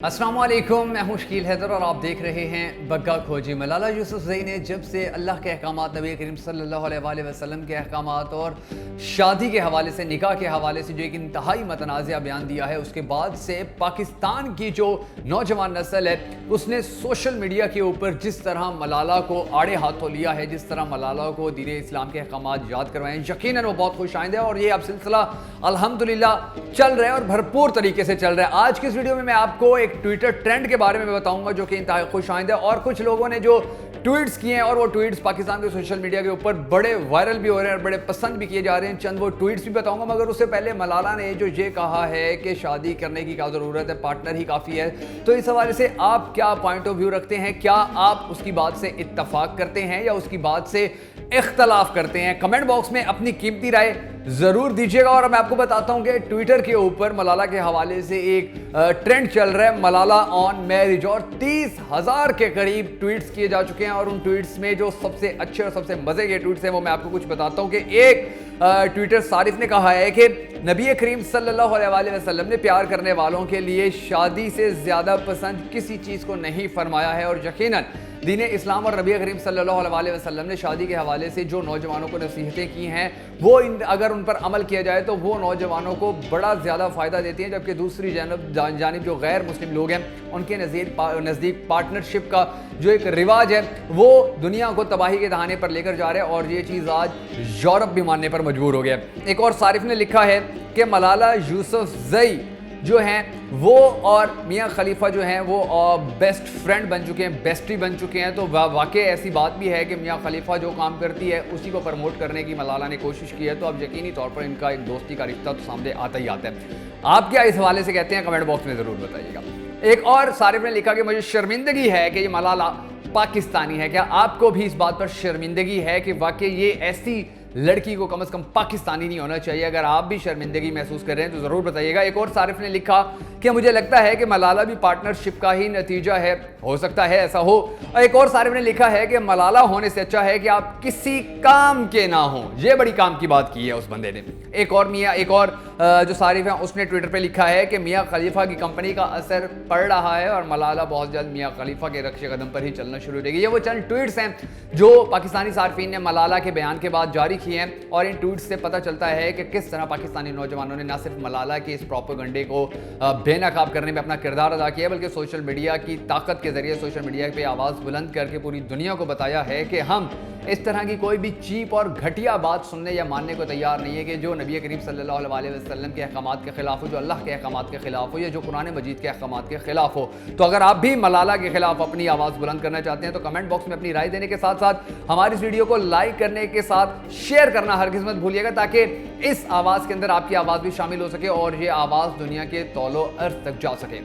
السلام علیکم، میں ہوں شکیل حیدر اور آپ دیکھ رہے ہیں بگا کھوجی۔ ملالہ یوسفزئی نے جب سے اللہ کے احکامات، نبی کریم صلی اللہ علیہ وآلہ وسلم کے احکامات اور شادی کے حوالے سے، نکاح کے حوالے سے جو ایک انتہائی متنازع بیان دیا ہے، اس کے بعد سے پاکستان کی جو نوجوان نسل ہے اس نے سوشل میڈیا کے اوپر جس طرح ملالہ کو آڑے ہاتھوں لیا ہے، جس طرح ملالہ کو دین اسلام کے احکامات یاد کروائے ہیں، یقیناً وہ بہت خوش آئند ہے اور یہ اب سلسلہ الحمدللہ چل رہا ہے اور بھرپور طریقے سے چل رہا ہے۔ آج کی اس ویڈیو میں آپ کو ایک ٹویٹر ٹرینڈ کے بارے میں بتاؤں گا جو کہ انتہائی خوش آئند ہے، اور کچھ لوگوں نے جو ٹویٹس کیے ہیں اور وہ ٹویٹس پاکستان کے سوشل میڈیا کے اوپر بڑے وائرل بھی ہو رہے ہیں اور بڑے پسند بھی کیے جا رہے ہیں۔ چند وہ ٹویٹس بھی بتاؤں گا، مگر اس سے پہلے ملالہ نے جو یہ کہا ہے کہ شادی کرنے کی کیا ضرورت ہے، پارٹنر ہی کافی ہے، تو اس حوالے سے آپ کیا پوائنٹ آف ویو رکھتے ہیں؟ کیا آپ اس کی بات سے اتفاق کرتے ہیں یا اس کی بات سے اختلاف کرتے ہیں؟ کمنٹ باکس میں اپنی قیمتی رائے ضرور دیجیے گا۔ اور میں آپ کو بتاتا ہوں کہ ٹویٹر کے اوپر ملالہ کے حوالے سے ایک ٹرینڈ چل رہا ہے، ملالہ آن میرج، اور 30,000 کے قریب ٹویٹس کیے جا چکے ہیں، اور ان ٹویٹس میں جو سب سے اچھے اور سب سے مزے کے ٹویٹس ہیں وہ میں آپ کو کچھ بتاتا ہوں کہ ایک ٹویٹر صارف نے کہا ہے کہ نبی کریم صلی اللہ علیہ وآلہ وسلم نے پیار کرنے والوں کے لیے شادی سے زیادہ پسند کسی چیز کو نہیں فرمایا ہے، اور یقیناً دین اسلام اور نبی کریم صلی اللہ علیہ وآلہ وسلم نے شادی کے حوالے سے جو نوجوانوں کو نصیحتیں کی ہیں وہ اگر ان پر عمل کیا جائے تو وہ نوجوانوں کو بڑا زیادہ فائدہ دیتی ہیں، جبکہ دوسری جانب جو غیر مسلم لوگ ہیں ان کے نزدیک پارٹنرشپ کا جو ایک رواج ہے وہ دنیا کو تباہی کے دہانے پر لے کر جا رہے ہیں، اور یہ چیز آج یورپ بھی ماننے پر مجبور ہو گیا۔ ایک اور صارف نے لکھا ہے کہ ملالہ یوسفزئی جو ہیں وہ اور میاں خلیفہ جو ہیں وہ بیسٹ فرینڈ بن چکے ہیں، بیسٹی بن چکے ہیں، تو واقعی ایسی بات بھی ہے کہ میاں خلیفہ جو کام کرتی ہے اسی کو پروموٹ کرنے کی ملالہ نے کوشش کی ہے، تو اب یقینی طور پر ان کا ایک دوستی کا رشتہ تو سامنے آتا ہی آتا ہے۔ آپ کیا اس حوالے سے کہتے ہیں؟ کمنٹ باکس میں ضرور بتائیے گا۔ ایک اور صارف نے لکھا کہ مجھے شرمندگی ہے کہ یہ ملالہ پاکستانی ہے۔ کیا آپ کو بھی اس بات پر شرمندگی ہے کہ واقعی یہ ایسی لڑکی کو کم از کم پاکستانی نہیں ہونا چاہیے؟ اگر آپ بھی شرمندگی محسوس کر رہے ہیں تو ضرور بتائیے گا۔ ایک اور صارف نے لکھا کہ مجھے لگتا ہے کہ ملالہ بھی پارٹنرشپ کا ہی نتیجہ ہے، ہو سکتا ہے ایسا ہو۔ اور ایک اور صارف نے لکھا ہے کہ ملالہ ہونے سے اچھا ہے کہ آپ کسی کام کے نہ ہوں۔ یہ بڑی کام کی بات کی ہے اس بندے نے۔ ایک اور جو صارف ہیں اس نے ٹویٹر پہ لکھا ہے کہ میاں خلیفہ کی کمپنی کا اثر پڑ رہا ہے اور ملالہ بہت جلد میاں خلیفہ کے رقش قدم پر ہی چلنا شروع کرے گی۔ یہ وہ چند ٹویٹس ہیں جو پاکستانی صارفین نے ملالہ کے بیان کے بعد جاری کیے ہیں، اور ان ٹویٹس سے پتہ چلتا ہے کہ کس طرح پاکستانی نوجوانوں نے نہ صرف ملالہ کے اس پروپیگنڈے کو بے نقاب کرنے میں اپنا کردار ادا کیا ہے، بلکہ سوشل میڈیا کی طاقت کے ذریعے سوشل میڈیا پہ آواز بلند کر کے پوری دنیا کو بتایا ہے کہ ہم اس طرح کی کوئی بھی چیپ اور گھٹیا بات سننے یا ماننے کو تیار نہیں ہے کہ جو نبی کریم صلی اللہ علیہ وسلم کے احکامات کے خلاف ہو، جو اللہ کے احکامات کے خلاف ہو، یا جو قرآن مجید کے احکامات کے خلاف ہو۔ تو اگر آپ بھی ملالہ کے خلاف اپنی آواز بلند کرنا چاہتے ہیں تو کمنٹ باکس میں اپنی رائے دینے کے ساتھ ساتھ ہماری اس ویڈیو کو لائک کرنے کے ساتھ شیئر کرنا ہرگز مت بھولیے گا، تاکہ اس آواز کے اندر آپ کی آواز بھی شامل ہو سکے اور یہ آواز دنیا کے طول و عرض تک جا سکے۔